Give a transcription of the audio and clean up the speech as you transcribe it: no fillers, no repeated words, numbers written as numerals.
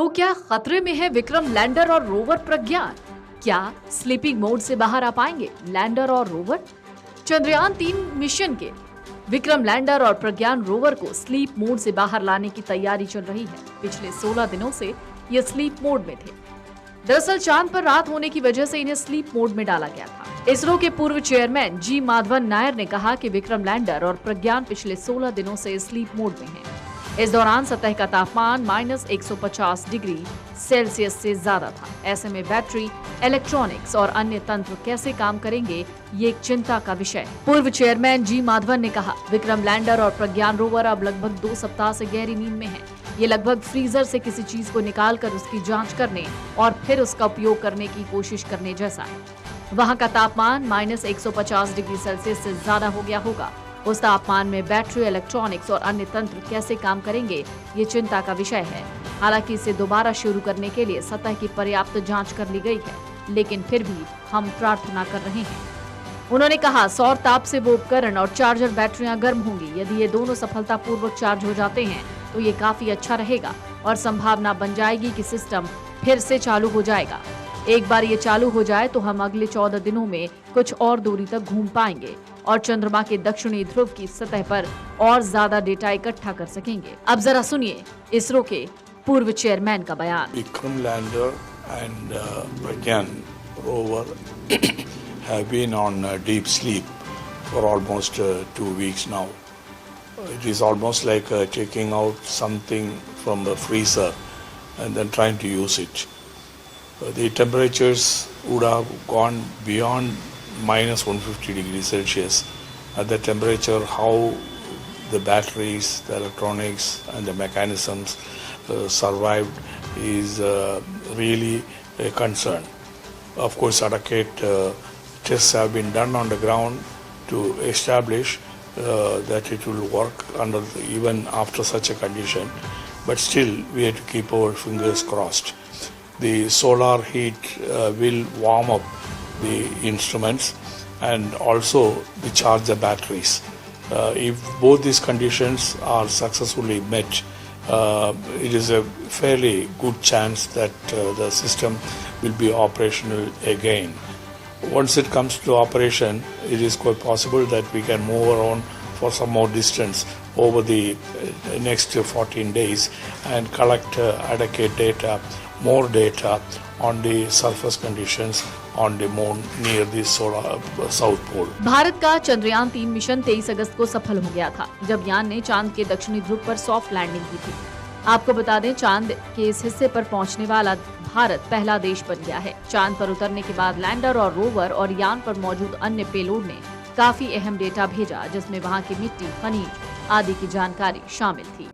तो क्या खतरे में है विक्रम लैंडर और रोवर प्रज्ञान? क्या स्लीपिंग मोड से बाहर आ पाएंगे लैंडर और रोवर? चंद्रयान-3 मिशन के विक्रम लैंडर और प्रज्ञान रोवर को स्लीप मोड से बाहर लाने की तैयारी चल रही है। पिछले 16 दिनों से ये स्लीप मोड में थे। दरअसल चांद पर रात होने की वजह से इन्हें स्लीप मोड में डाला गया था। इसरो के पूर्व चेयरमैन जी माधवन नायर ने कहा कि विक्रम लैंडर और प्रज्ञान पिछले 16 दिनों से स्लीप मोड में हैं। इस दौरान सतह का तापमान -150 डिग्री सेल्सियस से ज्यादा था। ऐसे में बैटरी, इलेक्ट्रॉनिक्स और अन्य तंत्र कैसे काम करेंगे, ये एक चिंता का विषय है। पूर्व चेयरमैन जी माधवन ने कहा, विक्रम लैंडर और प्रज्ञान रोवर अब लगभग 2 सप्ताह से गहरी नींद में है। ये लगभग फ्रीजर से किसी चीज को निकालकर उसकी जांच करने और फिर उसका उपयोग करने की कोशिश करने जैसा है। वहाँ का तापमान -150 डिग्री सेल्सियस से ज्यादा हो गया होगा। उस तापमान में बैटरी, इलेक्ट्रॉनिक्स और अन्य तंत्र कैसे काम करेंगे, ये चिंता का विषय है। हालांकि इसे दोबारा शुरू करने के लिए सतह की पर्याप्त जांच कर ली गई है, लेकिन फिर भी हम प्रार्थना कर रहे हैं। उन्होंने कहा, सौर ताप से वो उपकरण और चार्जर बैटरियां गर्म होंगी। यदि ये दोनों सफलतापूर्वक चार्ज हो जाते हैं तो ये काफी अच्छा रहेगा और संभावना बन जाएगी कि सिस्टम फिर से चालू हो जाएगा। एक बार ये चालू हो जाए तो हम अगले 14 दिनों में कुछ और दूरी तक घूम पाएंगे और चंद्रमा के दक्षिणी ध्रुव की सतह पर और ज्यादा डेटा इकट्ठा कर सकेंगे। अब जरा सुनिए इसरो के पूर्व चेयरमैन का बयान। Vikram lander and Pragyan rover have been on deep sleep for almost 2 weeks now. It is almost like taking out something from the freezer and then trying to use it. The temperatures would have gone beyond -150 degrees Celsius. At that temperature, how the batteries, the electronics and the mechanisms survived is really a concern. Of course, adequate tests have been done on the ground to establish that it will work even after such a condition, but still we have to keep our fingers crossed. The solar heat will warm up the instruments and also recharge the batteries. If both these conditions are successfully met, it is a fairly good chance that the system will be operational again. Once it comes to operation, it is quite possible that we can move around for some more distance over the next 14 days and collect adequate data, more data on the surface conditions on the moon near the South Pole. Bharat का Chandrayaan-3 mission 23 अगस्त को सफल हो गया था, जब यान ने चांद के दक्षिणी ध्रुव पर सॉफ्ट लैंडिंग की थी। आपको बता दें, चांद के इस हिस्से पर पहुंचने वाला भारत पहला देश बन गया है। चांद पर उतरने के बाद लैंडर और रोवर और यान पर मौजूद अन्य पेलोड ने काफी अहम डेटा भेजा, जिसमें वहां की मिट्टी, खनिज आदि की जानकारी शामिल थी।